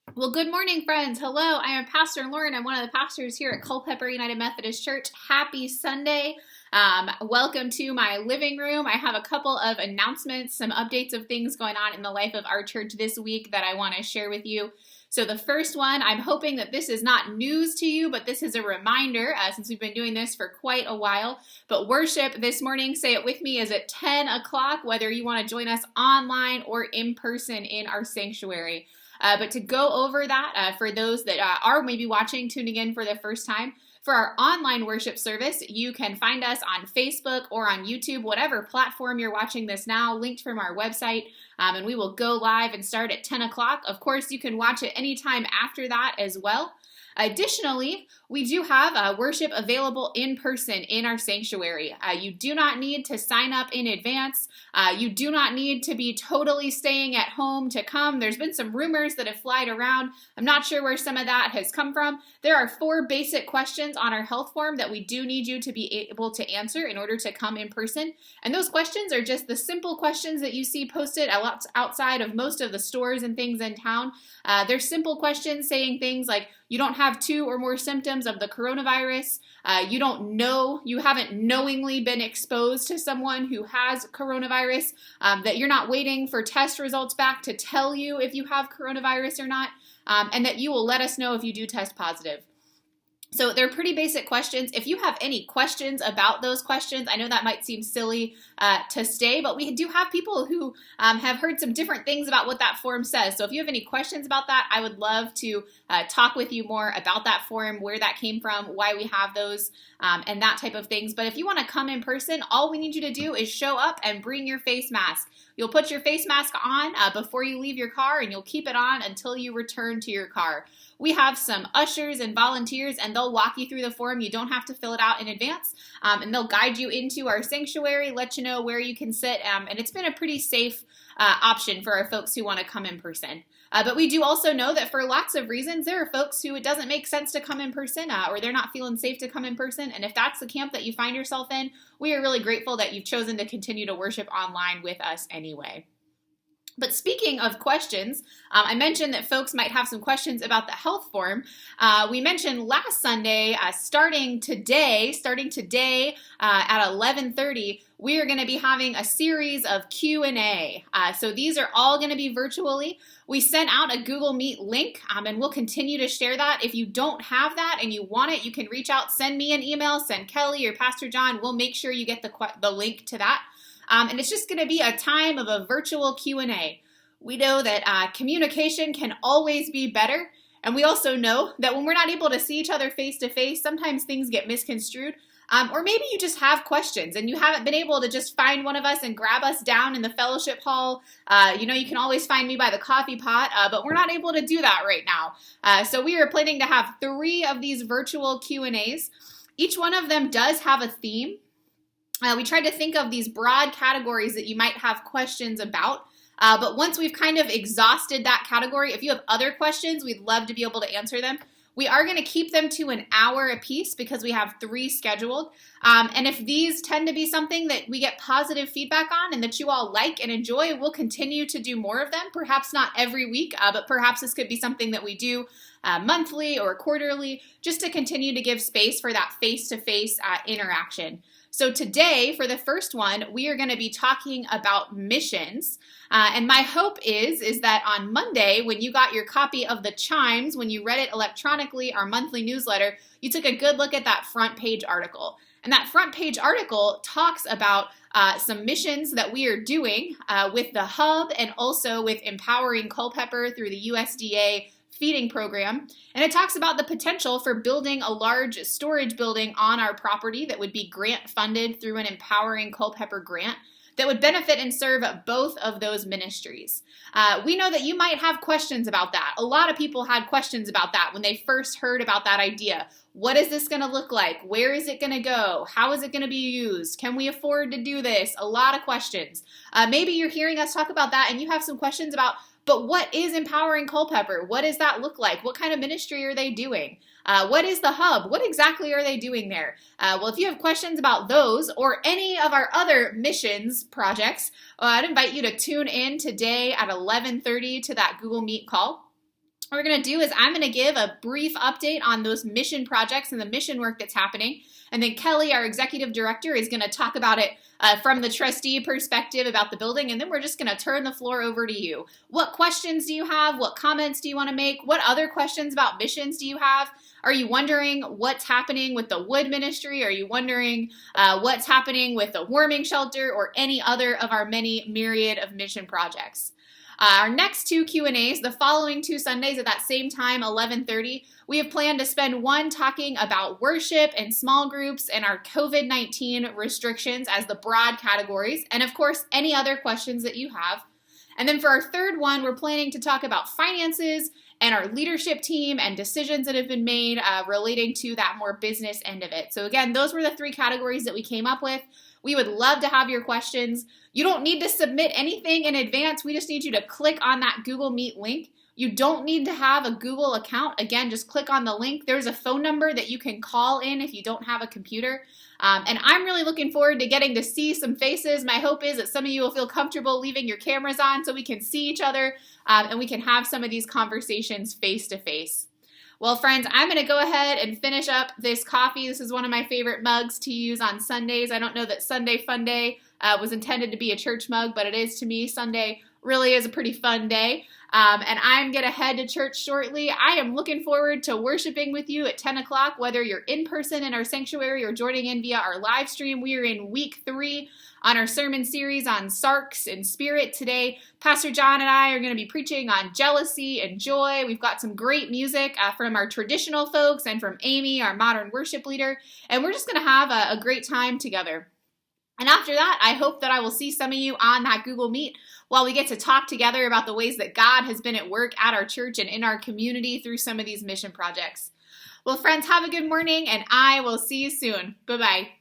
Well, good morning, friends. Hello, I am Pastor Lauren. I'm one of the pastors here at Culpeper United Methodist Church. Happy Sunday. Welcome to my living room. I have a couple of announcements, some updates of things going on in the life of our church this week that I want to share with you. So the first one, I'm hoping that this is not news to you, but this is a reminder since we've been doing this for quite a while. But worship this morning, say it with me, is at 10 o'clock, whether you want to join us online or in person in our sanctuary. But to go over that, for those that are maybe watching, tuning in for the first time, for our online worship service, you can find us on Facebook or on YouTube, whatever platform you're watching this now, linked from our website, and we will go live and start at 10 o'clock. Of course, you can watch it anytime after that as well. Additionally, we do have worship available in person in our sanctuary. You do not need to sign up in advance. You do not need to be totally staying at home to come. There's been some rumors that have flied around. I'm not sure where some of that has come from. There are 4 basic questions on our health form that we do need you to be able to answer in order to come in person. And those questions are just the simple questions that you see posted outside of most of the stores and things in town. They're simple questions saying things like, you don't have 2 or more symptoms of the coronavirus. You haven't knowingly been exposed to someone who has coronavirus, that you're not waiting for test results back to tell you if you have coronavirus or not, and that you will let us know if you do test positive. So they're pretty basic questions. If you have any questions about those questions, I know that might seem silly to say, but we do have people who have heard some different things about what that form says. So if you have any questions about that, I would love to talk with you more about that form, where that came from, why we have those, and that type of things. But if you want to come in person, all we need you to do is show up and bring your face mask. You'll put your face mask on before you leave your car, and you'll keep it on until you return to your car. We have some ushers and volunteers, and they'll walk you through the form. You don't have to fill it out in advance, and they'll guide you into our sanctuary, let you know where you can sit, and it's been a pretty safe option for our folks who want to come in person. But we do also know that for lots of reasons, there are folks who it doesn't make sense to come in person, or they're not feeling safe to come in person. And if that's the camp that you find yourself in, we are really grateful that you've chosen to continue to worship online with us anyway. But speaking of questions, I mentioned that folks might have some questions about the health form. We mentioned last Sunday, starting today at 11:30, we are going to be having a series of Q&A. So these are all going to be virtually. We sent out a Google Meet link, and we'll continue to share that. If you don't have that and you want it, you can reach out, send me an email, send Kelly or Pastor John. We'll make sure you get the link to that. And it's just going to be a time of a virtual Q&A. We know that communication can always be better. And we also know that when we're not able to see each other face to face, sometimes things get misconstrued. Or maybe you just have questions and you haven't been able to just find one of us and grab us down in the fellowship hall. You can always find me by the coffee pot, but we're not able to do that right now. So we are planning to have 3 of these virtual Q&As. Each one of them does have a theme. We tried to think of these broad categories that you might have questions about. But once we've kind of exhausted that category, if you have other questions, we'd love to be able to answer them. We are going to keep them to an hour apiece because we have 3 scheduled. And if these tend to be something that we get positive feedback on and that you all like and enjoy, we'll continue to do more of them. Perhaps not every week, but perhaps this could be something that we do monthly or quarterly, just to continue to give space for that face-to-face interaction. So today, for the first one, we are going to be talking about missions. And my hope is that on Monday, when you got your copy of the Chimes, when you read it electronically, our monthly newsletter, you took a good look at that front page article. And that front page article talks about some missions that we are doing with the Hub and also with Empowering Culpeper through the USDA feeding program. And it talks about the potential for building a large storage building on our property that would be grant funded through an Empowering Culpeper grant that would benefit and serve both of those ministries. We know that you might have questions about that. A lot of people had questions about that when they first heard about that idea. What is this going to look like? Where is it going to go? How is it going to be used? Can we afford to do this? A lot of questions. Maybe you're hearing us talk about that and you have some questions about, but what is Empowering Culpeper? What does that look like? What kind of ministry are they doing? What is the Hub? What exactly are they doing there? Well, if you have questions about those or any of our other missions projects, I'd invite you to tune in today at 11:30 to that Google Meet call. what we're going to do is I'm going to give a brief update on those mission projects and the mission work that's happening. And then Kelly, our executive director, is going to talk about it from the trustee perspective about the building. And then we're just going to turn the floor over to you. What questions do you have? What comments do you want to make? What other questions about missions do you have? Are you wondering what's happening with the wood ministry? Are you wondering what's happening with the warming shelter or any other of our many myriad of mission projects? Our next two Q&As, the following two Sundays at that same time, 11:30, we have planned to spend one talking about worship and small groups and our COVID-19 restrictions as the broad categories, and of course, any other questions that you have. And then for our third one, we're planning to talk about finances and our leadership team and decisions that have been made relating to that more business end of it. So again, those were the three categories that we came up with. We would love to have your questions. You don't need to submit anything in advance. We just need you to click on that Google Meet link. You don't need to have a Google account. Again, just click on the link. There's a phone number that you can call in if you don't have a computer. And I'm really looking forward to getting to see some faces. My hope is that some of you will feel comfortable leaving your cameras on so we can see each other and we can have some of these conversations face to face. Well, friends, I'm going to go ahead and finish up this coffee. This is one of my favorite mugs to use on Sundays. I don't know that Sunday Fun Day was intended to be a church mug, but it is to me. Sunday really is a pretty fun day. And I'm going to head to church shortly. I am looking forward to worshiping with you at 10 o'clock, whether you're in person in our sanctuary or joining in via our live stream. We are in week 3 on our sermon series on sarks and spirit. Today, Pastor John and I are going to be preaching on jealousy and joy. We've got some great music from our traditional folks and from Amy, our modern worship leader. And we're just going to have a great time together. And after that, I hope that I will see some of you on that Google Meet while we get to talk together about the ways that God has been at work at our church and in our community through some of these mission projects. Well, friends, have a good morning, and I will see you soon. Bye-bye.